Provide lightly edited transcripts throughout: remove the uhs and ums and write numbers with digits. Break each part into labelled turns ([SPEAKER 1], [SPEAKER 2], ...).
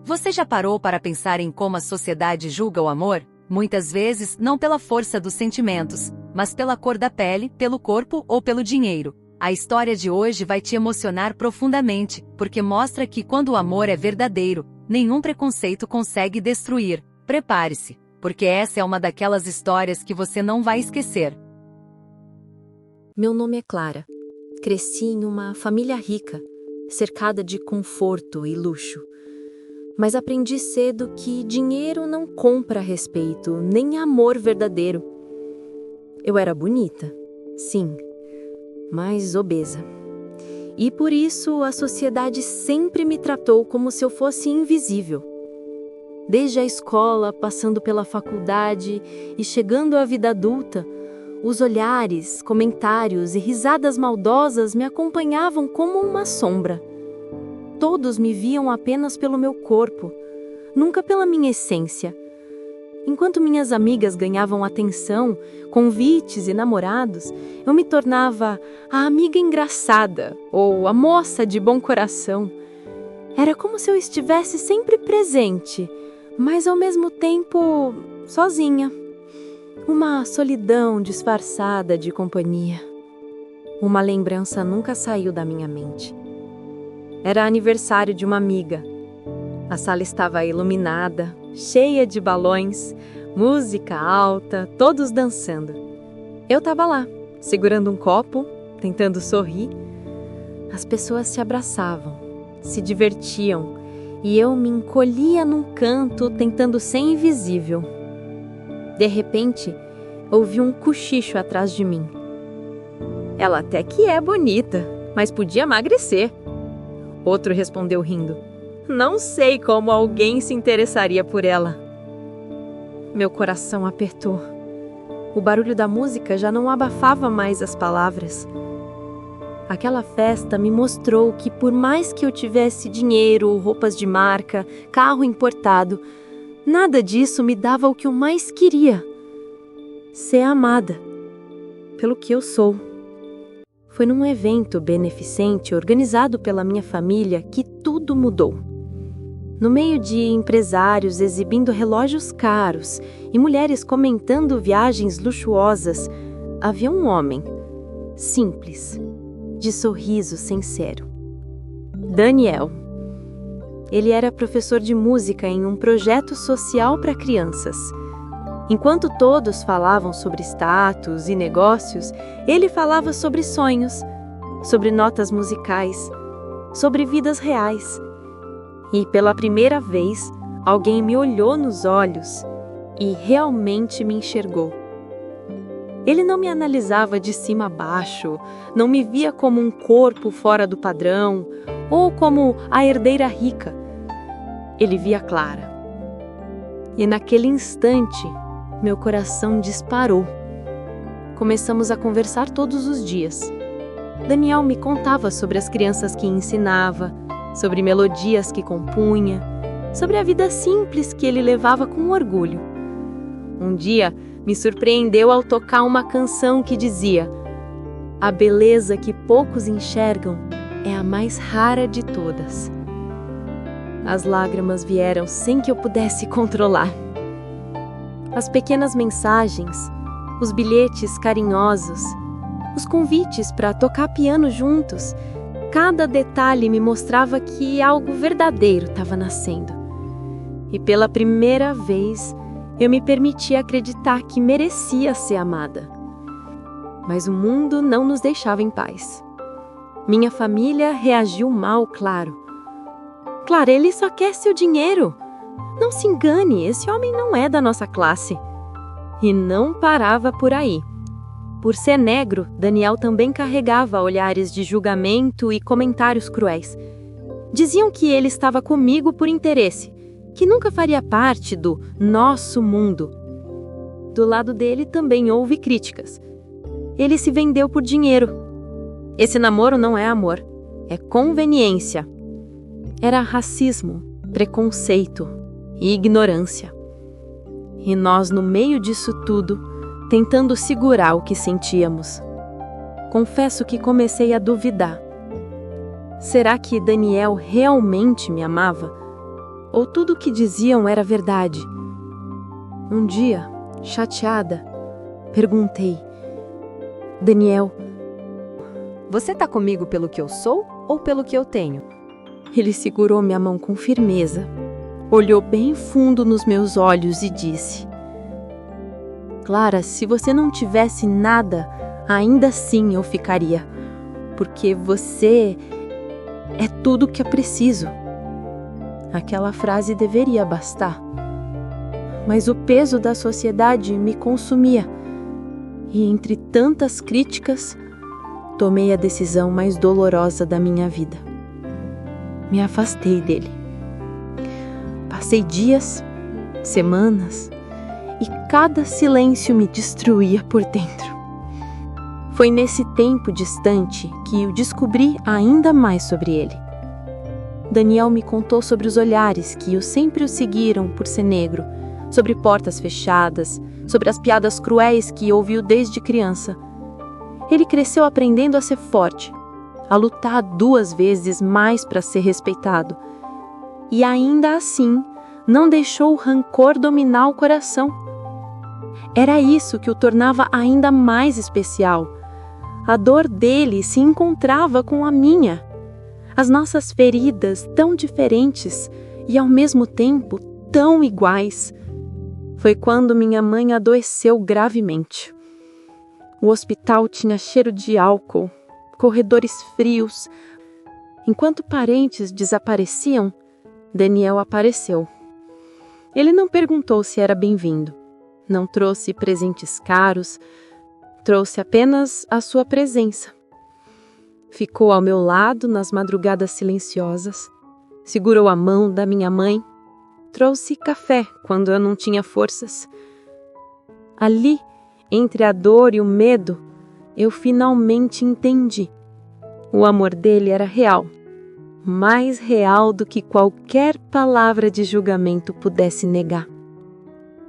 [SPEAKER 1] Você já parou para pensar em como a sociedade julga o amor? Muitas vezes, não pela força dos sentimentos, mas pela cor da pele, pelo corpo ou pelo dinheiro. A história de hoje vai te emocionar profundamente, porque mostra que quando o amor é verdadeiro, nenhum preconceito consegue destruir. Prepare-se, porque essa é uma daquelas histórias que você não vai esquecer.
[SPEAKER 2] Meu nome é Clara. Cresci em uma família rica, cercada de conforto e luxo. Mas aprendi cedo que dinheiro não compra respeito, nem amor verdadeiro. Eu era bonita, sim, mas obesa. E por isso a sociedade sempre me tratou como se eu fosse invisível. Desde a escola, passando pela faculdade e chegando à vida adulta, os olhares, comentários e risadas maldosas me acompanhavam como uma sombra. Todos me viam apenas pelo meu corpo, nunca pela minha essência. Enquanto minhas amigas ganhavam atenção, convites e namorados, eu me tornava a amiga engraçada ou a moça de bom coração. Era como se eu estivesse sempre presente, mas ao mesmo tempo sozinha. Uma solidão disfarçada de companhia. Uma lembrança nunca saiu da minha mente. Era aniversário de uma amiga. A sala estava iluminada, cheia de balões, música alta, todos dançando. Eu estava lá, segurando um copo, tentando sorrir. As pessoas se abraçavam, se divertiam, e eu me encolhia num canto, tentando ser invisível. De repente, ouvi um cochicho atrás de mim. Ela até que é bonita, mas podia emagrecer. Outro respondeu rindo. Não sei como alguém se interessaria por ela. Meu coração apertou. O barulho da música já não abafava mais as palavras. Aquela festa me mostrou que por mais que eu tivesse dinheiro, roupas de marca, carro importado, nada disso me dava o que eu mais queria: ser amada pelo que eu sou. Foi num evento beneficente organizado pela minha família que tudo mudou. No meio de empresários exibindo relógios caros e mulheres comentando viagens luxuosas, havia um homem, simples, de sorriso sincero. Daniel. Ele era professor de música em um projeto social para crianças. Enquanto todos falavam sobre status e negócios, ele falava sobre sonhos, sobre notas musicais, sobre vidas reais. E pela primeira vez, alguém me olhou nos olhos e realmente me enxergou. Ele não me analisava de cima a baixo, não me via como um corpo fora do padrão ou como a herdeira rica. Ele via Clara. E naquele instante, meu coração disparou. Começamos a conversar todos os dias. Daniel me contava sobre as crianças que ensinava, sobre melodias que compunha, sobre a vida simples que ele levava com orgulho. Um dia, me surpreendeu ao tocar uma canção que dizia: "A beleza que poucos enxergam é a mais rara de todas." As lágrimas vieram sem que eu pudesse controlar. As pequenas mensagens, os bilhetes carinhosos, os convites para tocar piano juntos, cada detalhe me mostrava que algo verdadeiro estava nascendo. E pela primeira vez, eu me permiti acreditar que merecia ser amada. Mas o mundo não nos deixava em paz. Minha família reagiu mal, claro. Clara, ele só quer seu dinheiro. Não se engane, esse homem não é da nossa classe. E não parava por aí. Por ser negro, Daniel também carregava olhares de julgamento e comentários cruéis. Diziam que ele estava comigo por interesse, que nunca faria parte do nosso mundo. Do lado dele também houve críticas. Ele se vendeu por dinheiro. Esse namoro não é amor, é conveniência. Era racismo, preconceito e ignorância. E nós, no meio disso tudo, tentando segurar o que sentíamos. Confesso que comecei a duvidar. Será que Daniel realmente me amava? ou tudo o que diziam era verdade. Um dia, chateada, perguntei: Daniel,
[SPEAKER 3] você tá comigo pelo que eu sou ou pelo que eu tenho?
[SPEAKER 2] Ele segurou minha mão com firmeza, olhou bem fundo nos meus olhos e disse: Clara, se você não tivesse nada, ainda assim eu ficaria, porque você é tudo que eu preciso. Aquela frase deveria bastar, mas o peso da sociedade me consumia, e entre tantas críticas, tomei a decisão mais dolorosa da minha vida. Me afastei dele. Passei dias, semanas, e cada silêncio me destruía por dentro. Foi nesse tempo distante que eu descobri ainda mais sobre ele. Daniel me contou sobre os olhares que sempre o seguiram por ser negro, sobre portas fechadas, sobre as piadas cruéis que ouviu desde criança. Ele cresceu aprendendo a ser forte, a lutar 2 vezes mais para ser respeitado. E ainda assim, não deixou o rancor dominar o coração. Era isso que o tornava ainda mais especial. A dor dele se encontrava com a minha. As nossas feridas tão diferentes e ao mesmo tempo tão iguais. Foi quando minha mãe adoeceu gravemente. O hospital tinha cheiro de álcool, corredores frios. Enquanto parentes desapareciam, Daniel apareceu. Ele não perguntou se era bem-vindo. Não trouxe presentes caros, trouxe apenas a sua presença. Ficou ao meu lado nas madrugadas silenciosas, segurou a mão da minha mãe, trouxe café quando eu não tinha forças. Ali, entre a dor e o medo, eu finalmente entendi. O amor dele era real, mais real do que qualquer palavra de julgamento pudesse negar.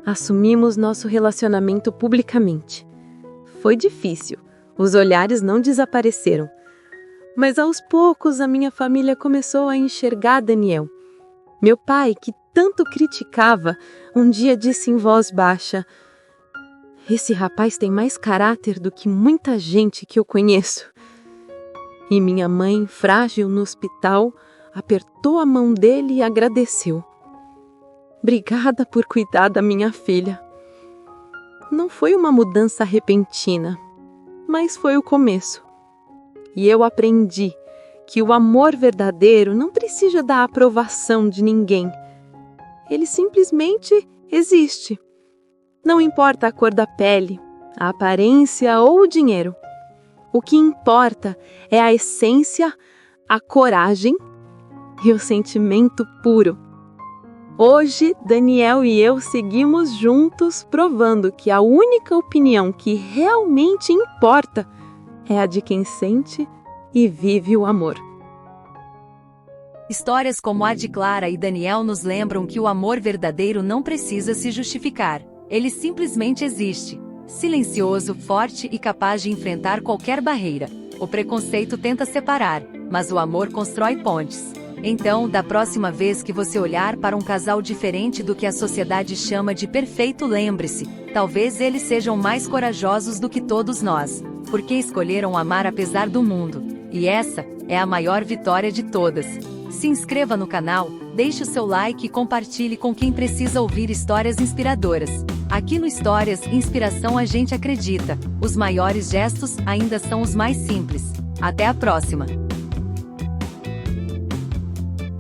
[SPEAKER 2] Assumimos nosso relacionamento publicamente. Foi difícil, os olhares não desapareceram. Mas aos poucos a minha família começou a enxergar Daniel. Meu pai, que tanto criticava, um dia disse em voz baixa: Esse rapaz tem mais caráter do que muita gente que eu conheço. E minha mãe, frágil no hospital, apertou a mão dele e agradeceu. Obrigada por cuidar da minha filha. Não foi uma mudança repentina, mas foi o começo. E eu aprendi que o amor verdadeiro não precisa da aprovação de ninguém. Ele simplesmente existe. Não importa a cor da pele, a aparência ou o dinheiro. O que importa é a essência, a coragem e o sentimento puro. Hoje, Daniel e eu seguimos juntos, provando que a única opinião que realmente importa é a de quem sente e vive o amor.
[SPEAKER 1] Histórias como a de Clara e Daniel nos lembram que o amor verdadeiro não precisa se justificar. Ele simplesmente existe. Silencioso, forte e capaz de enfrentar qualquer barreira. O preconceito tenta separar, mas o amor constrói pontes. Então, da próxima vez que você olhar para um casal diferente do que a sociedade chama de perfeito, lembre-se, talvez eles sejam mais corajosos do que todos nós, porque escolheram amar apesar do mundo. E essa é a maior vitória de todas. Se inscreva no canal, deixe o seu like e compartilhe com quem precisa ouvir histórias inspiradoras. Aqui no Histórias Inspiração a gente acredita, os maiores gestos ainda são os mais simples. Até a próxima!